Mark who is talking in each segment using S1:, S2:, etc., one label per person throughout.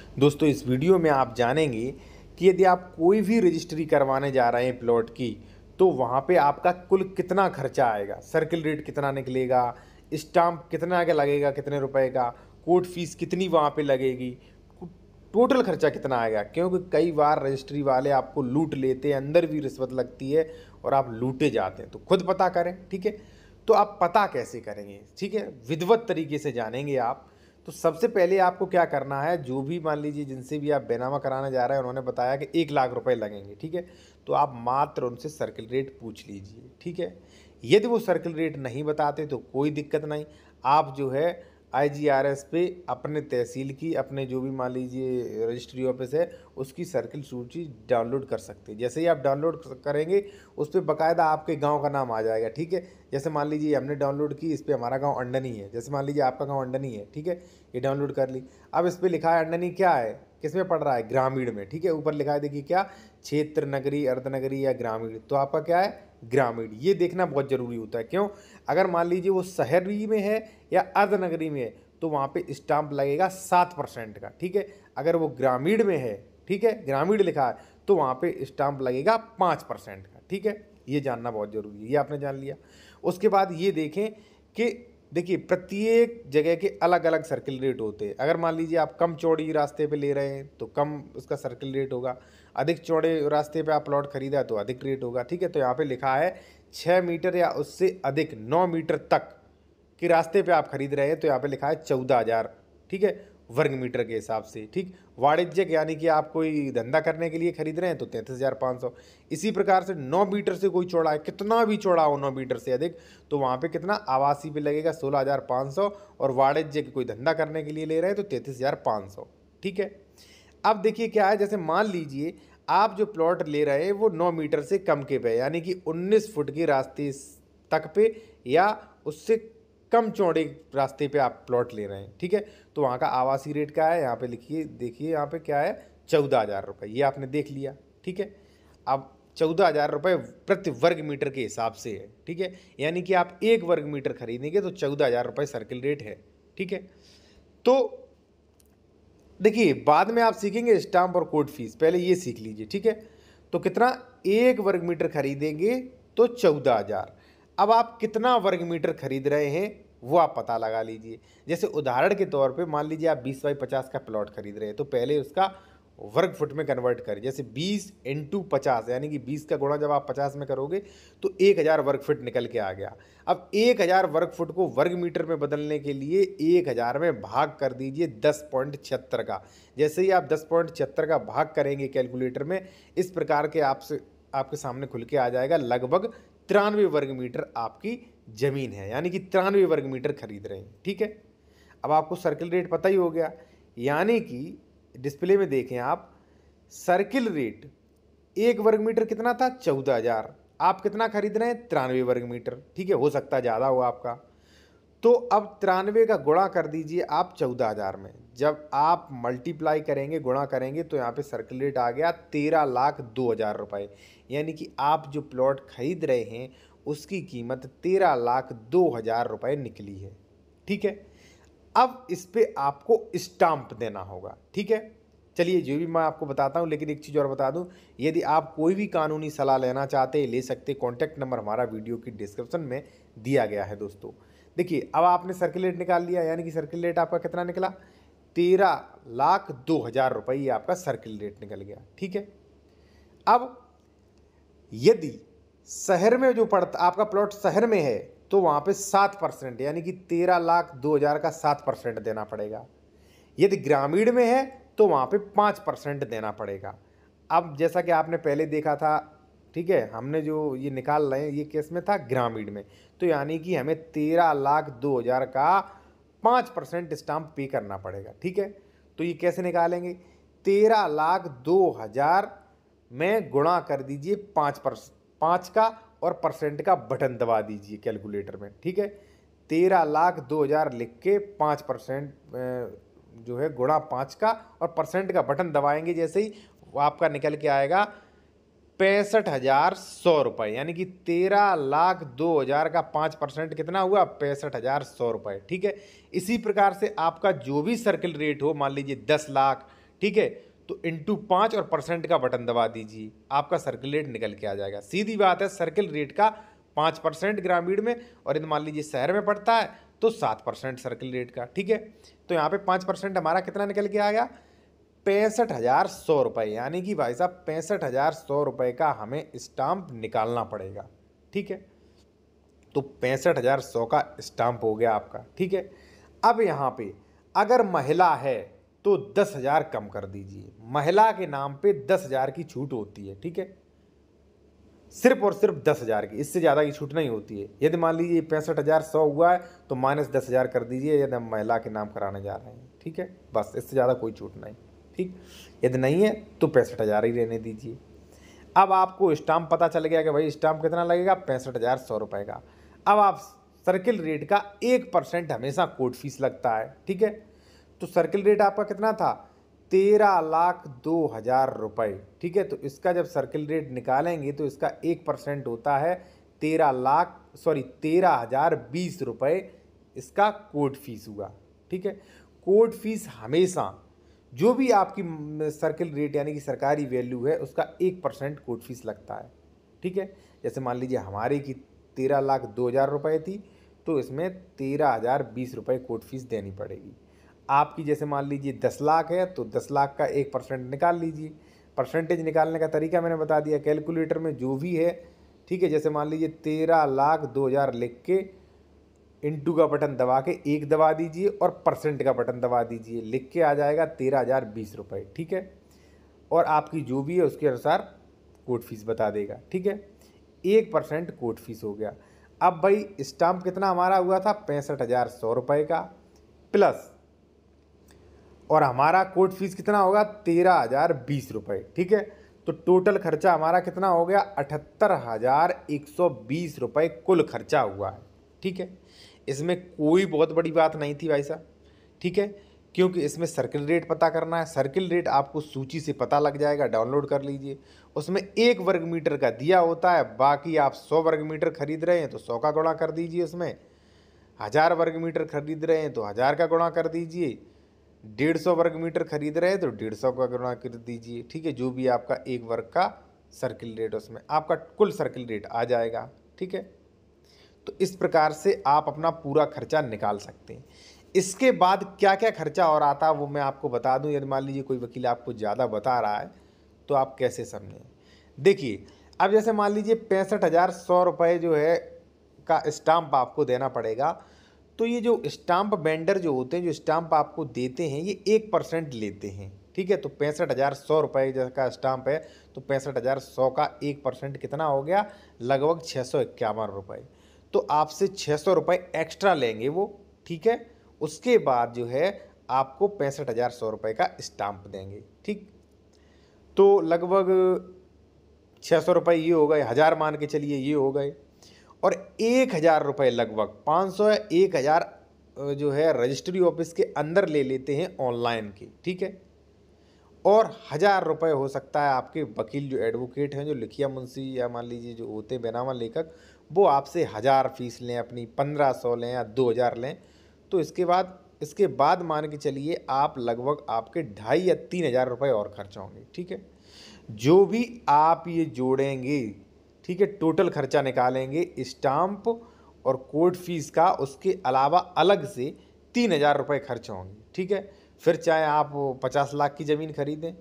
S1: दोस्तों इस वीडियो में आप जानेंगे कि यदि आप कोई भी रजिस्ट्री करवाने जा रहे हैं प्लॉट की तो वहाँ पे आपका कुल कितना खर्चा आएगा, सर्किल रेट कितना निकलेगा, स्टाम्प कितना का लगेगा, कितने रुपए का, कोर्ट फीस कितनी वहाँ पे लगेगी, टोटल खर्चा कितना आएगा। क्योंकि कई बार रजिस्ट्री वाले आपको लूट लेते हैं, अंदर भी रिश्वत लगती है और आप लूटे जाते हैं। तो खुद पता करें, ठीक है। तो आप पता कैसे करेंगे, ठीक है, विधिवत तरीके से जानेंगे आप। तो सबसे पहले आपको क्या करना है, जो भी मान लीजिए जिनसे भी आप बैनामा कराने जा रहे हैं उन्होंने बताया कि 1 लाख रुपए लगेंगे, ठीक है, तो आप मात्र उनसे सर्किल रेट पूछ लीजिए, ठीक है। यदि वो सर्किल रेट नहीं बताते तो कोई दिक्कत नहीं, आप जो है IGRS पे अपने तहसील की, अपने जो भी मान लीजिए रजिस्ट्री ऑफिस है उसकी सर्किल सूची डाउनलोड कर सकते हैं। जैसे ही आप डाउनलोड करेंगे उस पर बाकायदा आपके गांव का नाम आ जाएगा, ठीक है। जैसे मान लीजिए हमने डाउनलोड की, इस पर हमारा गांव अंडनी है, जैसे मान लीजिए आपका गांव अंडनी है, ठीक है, ये डाउनलोड कर ली। अब इस पर लिखा है अंडनी क्या है, किस में पड़ रहा है, ग्रामीण में, ठीक है। ऊपर लिखा है देखिए क्या, क्षेत्र नगरी, अर्धनगरी या ग्रामीण, तो आपका क्या है, ग्रामीण। ये देखना बहुत ज़रूरी होता है। क्यों, अगर मान लीजिए वो शहरी में है या अर्धनगरी में है तो वहाँ पे स्टाम्प लगेगा 7% का, ठीक है। अगर वो ग्रामीण में है, ठीक है, ग्रामीण लिखा है, तो वहाँ पे स्टाम्प लगेगा 5% का, ठीक है। ये जानना बहुत ज़रूरी है, ये आपने जान लिया। उसके बाद ये देखें कि देखिए प्रत्येक जगह के अलग अलग सर्किल रेट होते हैं। अगर मान लीजिए आप कम चौड़ी रास्ते पे ले रहे हैं तो कम उसका सर्किल रेट होगा, अधिक चौड़े रास्ते पे आप प्लॉट खरीदा तो अधिक रेट होगा, ठीक है। तो यहाँ पे लिखा है 6 मीटर या उससे अधिक 9 मीटर तक के रास्ते पे आप खरीद रहे हैं तो यहाँ पे लिखा है 14,000, ठीक है, वर्ग मीटर के हिसाब से, ठीक। वाणिज्यिक यानी कि आप कोई धंधा करने के लिए खरीद रहे हैं तो 33,500। इसी प्रकार से 9 मीटर से कोई चौड़ा है, कितना भी चौड़ा हो 9 मीटर से अधिक, तो वहाँ पे कितना आवासी पे लगेगा 16,500, और वाणिज्यिक कोई धंधा करने के लिए ले रहे हैं तो 33,500, ठीक है। अब देखिए क्या है, जैसे मान लीजिए आप जो प्लॉट ले रहे हैं वो 9 मीटर से कम के पे, यानी कि 19 फुट के रास्ते तक पे या उससे कम चौड़े रास्ते पे आप प्लॉट ले रहे हैं, ठीक है। तो वहाँ का आवासीय रेट क्या है, यहाँ पे लिखिए, देखिए यहाँ पे क्या है, 14,000 रुपये, ये आपने देख लिया, ठीक है। अब 14,000 रुपये प्रति वर्ग मीटर के हिसाब से है, ठीक है। यानी कि आप 1 वर्ग मीटर खरीदेंगे तो 14,000 रुपये सर्किल रेट है, ठीक है। तो देखिए बाद में आप सीखेंगे स्टाम्प और कोर्ट फीस, पहले ये सीख लीजिए, ठीक है। तो कितना, 1 वर्ग मीटर खरीदेंगे तो 14,000। अब आप कितना वर्ग मीटर खरीद रहे हैं वो आप पता लगा लीजिए। जैसे उदाहरण के तौर पे मान लीजिए आप 20 बाई 50 का प्लॉट खरीद रहे हैं तो पहले उसका वर्ग फुट में कन्वर्ट करें। जैसे 20 इंटू 50 यानी कि 20 का गुणा जब आप 50 में करोगे तो 1,000 वर्ग फुट निकल के आ गया। अब 1,000 वर्ग फुट को वर्ग मीटर में बदलने के लिए 1,000 में भाग कर दीजिए 10.76 का। जैसे ही आप 10.76 का भाग करेंगे कैलकुलेटर में, इस प्रकार के आपके सामने खुल के आ जाएगा, लगभग 93 वर्ग मीटर आपकी जमीन है, यानी कि 93 वर्ग मीटर खरीद रहे हैं, ठीक है। अब आपको सर्किल रेट पता ही हो गया, यानी कि डिस्प्ले में देखें आप, सर्किल रेट 1 वर्ग मीटर कितना था, 14,000, आप कितना खरीद रहे हैं, 93 वर्ग मीटर, ठीक है। हो सकता है ज़्यादा हो आपका, तो अब 93 का गुणा कर दीजिए आप 14,000 में। जब आप मल्टीप्लाई करेंगे, गुणा करेंगे, तो यहाँ पे सर्किल रेट आ गया 13,02,000 रुपये। यानी कि आप जो प्लॉट खरीद रहे हैं उसकी कीमत 13,02,000 रुपये निकली है, ठीक है। अब इस पे आपको स्टाम्प देना होगा, ठीक है। चलिए जो भी मैं आपको बताता हूँ, लेकिन एक चीज़ और बता दूँ, यदि आप कोई भी कानूनी सलाह लेना चाहते हैं ले सकते, कॉन्टैक्ट नंबर हमारा वीडियो की डिस्क्रिप्शन में दिया गया है दोस्तों। देखिए अब आपने सर्किल रेट निकाल लिया, यानी कि सर्किल रेट आपका कितना निकला, 13,02,000 रुपये आपका सर्किल रेट निकल गया, ठीक है। अब यदि शहर में जो पड़ता, आपका प्लॉट शहर में है तो वहाँ पे 7% यानी कि 13,02,000 का 7% देना पड़ेगा। यदि ग्रामीण में है तो वहाँ पे 5% देना पड़ेगा। अब जैसा कि आपने पहले देखा था, ठीक है, हमने जो ये निकाल रहे हैं ये केस में था ग्रामीण में, तो यानी कि हमें 13,02,000 का 5% स्टाम्प पे करना पड़ेगा, ठीक है। तो ये कैसे निकालेंगे, 13,02,000 में गुणा कर दीजिए 5 का और परसेंट का बटन दबा दीजिए कैलकुलेटर में, ठीक है। 13,02,000 लिख के 5% जो है गुणा 5 का और परसेंट का बटन दबाएंगे, जैसे ही वो आपका निकल के आएगा 65,100 रुपये। यानी कि 13,02,000 का 5% कितना हुआ, 65,100 रुपये, ठीक है। इसी प्रकार से आपका जो भी सर्किल रेट हो, मान लीजिए 10 लाख, ठीक है। तो इंटू 5 और परसेंट का बटन दबा दीजिए, आपका सर्किल रेट निकल के आ जाएगा। सीधी बात है, सर्किल रेट का 5% ग्रामीण में, और यदि मान लीजिए शहर में पड़ता है तो 7% सर्किल रेट का, ठीक है। तो यहाँ पे 5% हमारा कितना निकल के आ गया, 65,100 रुपये, यानी कि भाई साहब 65,100 रुपये का हमें स्टाम्प निकालना पड़ेगा, ठीक है। तो 65,100 का स्टाम्प हो गया आपका, ठीक है। अब यहाँ पे अगर महिला है तो 10,000 कम कर दीजिए, महिला के नाम पे 10,000 की छूट होती है, ठीक है। सिर्फ और सिर्फ 10,000 की, इससे ज़्यादा की छूट नहीं होती है। यदि मान लीजिए 65,100 हुआ है तो -10,000 कर दीजिए यदि हम महिला के नाम कराने जा रहे हैं, ठीक है। बस इससे ज़्यादा कोई छूट नहीं, ठीक। यदि नहीं है तो 65,000 ही रहने दीजिए। अब आपको स्टाम्प पता चल गया कि भाई स्टाम्प कितना लगेगा, 65,100 रुपये का। अब आप सर्किल रेट का 1% हमेशा कोर्ट फीस लगता है, ठीक है। तो सर्किल रेट आपका कितना था, 13,02,000 रुपये, ठीक है। तो इसका जब सर्किल रेट निकालेंगे तो इसका 1% होता है 13,020 रुपये, इसका कोर्ट फीस हुआ, ठीक है। कोर्ट फीस हमेशा जो भी आपकी सर्किल रेट यानी कि सरकारी वैल्यू है उसका 1% कोर्ट फीस लगता है, ठीक है। जैसे मान लीजिए हमारी की 13,02,000 रुपये थी, तो इसमें 13,020 रुपये कोर्ट फीस देनी पड़ेगी। आपकी जैसे मान लीजिए 10 लाख है तो 10 लाख का 1% निकाल लीजिए। परसेंटेज निकालने का तरीका मैंने बता दिया, कैलकुलेटर में जो भी है, ठीक है। जैसे मान लीजिए 13,02,000 लिख के इंटू का बटन दबा के 1 दबा दीजिए और परसेंट का बटन दबा दीजिए, लिख के आ जाएगा 13,020 रुपये, ठीक है। और आपकी जो भी है उसके अनुसार कोर्ट फीस बता देगा, ठीक है। 1% कोर्ट फीस हो गया। अब भाई स्टाम्प कितना हमारा हुआ था, 65,100 रुपये का, प्लस और हमारा कोर्ट फीस कितना होगा, 13,020 रुपये, ठीक है। तो टोटल खर्चा हमारा कितना हो गया, 78,120 रुपये कुल खर्चा हुआ है, ठीक है। इसमें कोई बहुत बड़ी बात नहीं थी भाई साहब, ठीक है, क्योंकि इसमें सर्किल रेट पता करना है। सर्किल रेट आपको सूची से पता लग जाएगा, डाउनलोड कर लीजिए। उसमें 1 वर्ग मीटर का दिया होता है, बाकी आप 100 वर्ग मीटर खरीद रहे हैं तो 100 का गुणा कर दीजिए, उसमें 1000 वर्ग मीटर खरीद रहे हैं तो 1000 का गुणा कर दीजिए, 150 वर्ग मीटर खरीद रहे हैं तो 150 का गुणा कर दीजिए, ठीक है। जो भी आपका 1 वर्ग का सर्किल रेट, उसमें आपका कुल सर्किल रेट आ जाएगा, ठीक है। तो इस प्रकार से आप अपना पूरा खर्चा निकाल सकते हैं। इसके बाद क्या क्या खर्चा और आता है वो मैं आपको बता दूं। यदि मान लीजिए कोई वकील आपको ज़्यादा बता रहा है तो आप कैसे समझें। देखिए, अब जैसे मान लीजिए 65,100 रुपये जो है का स्टाम्प आपको देना पड़ेगा। तो ये जो स्टाम्प वेंडर जो होते हैं, जो स्टाम्प आपको देते हैं, ये 1% लेते हैं, ठीक है। तो 65,100 रुपये का स्टाम्प है, तो 65,100 का 1% कितना हो गया, लगभग 651 रुपये। तो आपसे 600 रुपये एक्स्ट्रा लेंगे वो, ठीक है। उसके बाद जो है आपको 65,100 रुपये का स्टाम्प देंगे, ठीक। तो लगभग 600 रुपये ये हो गए, 1000 मान के चलिए ये हो गए, और 1,000 रुपये लगभग 500 या 1,000 जो है रजिस्ट्री ऑफिस के अंदर ले लेते हैं ऑनलाइन के, ठीक है। और 1,000 रुपये हो सकता है आपके वकील जो एडवोकेट हैं, जो लिखिया मुंशी या मान लीजिए जो होते हैं बेनामा लेखक, वो आपसे 1,000 फीस लें, अपनी 1,500 लें या 2,000 लें। तो इसके बाद मान के चलिए आप लगभग आपके 2,500 या 3,000 रुपये और खर्च होंगे, ठीक है। जो भी आप ये जोड़ेंगे, ठीक है, टोटल खर्चा निकालेंगे स्टाम्प और कोर्ट फीस का, उसके अलावा अलग से 3,000 रुपये खर्च होंगे, ठीक है। फिर चाहे आप 50 लाख की ज़मीन खरीदें,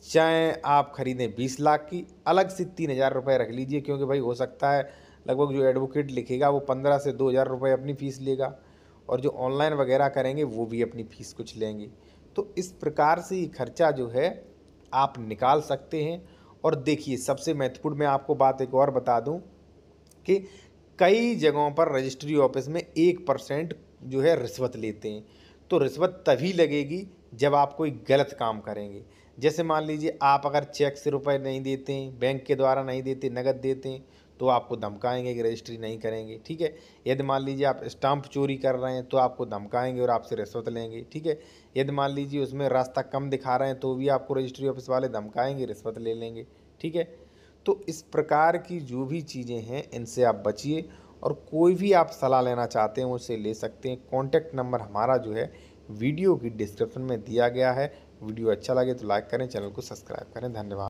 S1: चाहे आप खरीदें 20 लाख की, अलग से 3,000 रुपये रख लीजिए, क्योंकि भाई हो सकता है लगभग जो एडवोकेट लिखेगा वो 15 से 2,000 रुपये अपनी फ़ीस लेगा, और जो ऑनलाइन वगैरह करेंगे वो भी अपनी फ़ीस कुछ लेंगे। तो इस प्रकार से ये खर्चा जो है आप निकाल सकते हैं। और देखिए, सबसे महत्वपूर्ण मैं आपको बात एक और बता दूं कि कई जगहों पर रजिस्ट्री ऑफिस में 1% जो है रिश्वत लेते हैं। तो रिश्वत तभी लगेगी जब आप कोई गलत काम करेंगे। जैसे मान लीजिए आप अगर चेक से रुपए नहीं देते हैं, बैंक के द्वारा नहीं देते, नगद देते हैं, तो आपको धमकाएंगे कि रजिस्ट्री नहीं करेंगे, ठीक है। यदि मान लीजिए आप स्टाम्प चोरी कर रहे हैं तो आपको धमकाएंगे और आपसे रिश्वत लेंगे, ठीक है। यदि मान लीजिए उसमें रास्ता कम दिखा रहे हैं तो भी आपको रजिस्ट्री ऑफिस वाले धमकाएंगे, रिश्वत ले लेंगे, ठीक है। तो इस प्रकार की जो भी चीज़ें हैं इनसे आप बचिए, और कोई भी आप सलाह लेना चाहते हैं उससे ले सकते हैं। कॉन्टैक्ट नंबर हमारा जो है वीडियो की डिस्क्रिप्शन में दिया गया है, वीडियो अच्छा लगे तो लाइक करें, चैनल को सब्सक्राइब करें। धन्यवाद।